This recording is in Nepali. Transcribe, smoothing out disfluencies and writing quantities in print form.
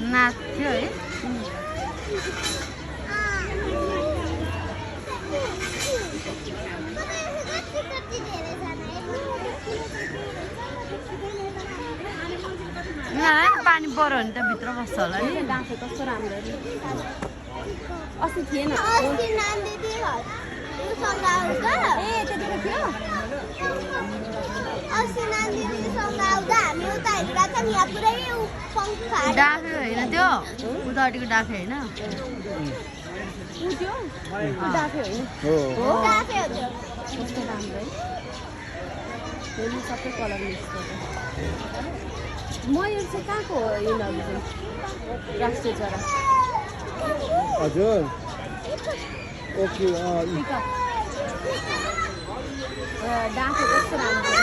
नाच्थ्यो है पानी पऱ्यो भने त भित्र बस्छ होला नि डाँफे कस्तो राम्रो अस्ति थिएन डाँफे होइन त्यो उतापट्टिको डाँफे होइन डाँफे होइन कस्तो राम्रो है सबै कलर मिक्स गरेर मयूर चाहिँ कहाँको हो यिनीहरू चाहिँ राष्ट्रिय चरा हजुर ओके डाँफे कस्तो राम्रो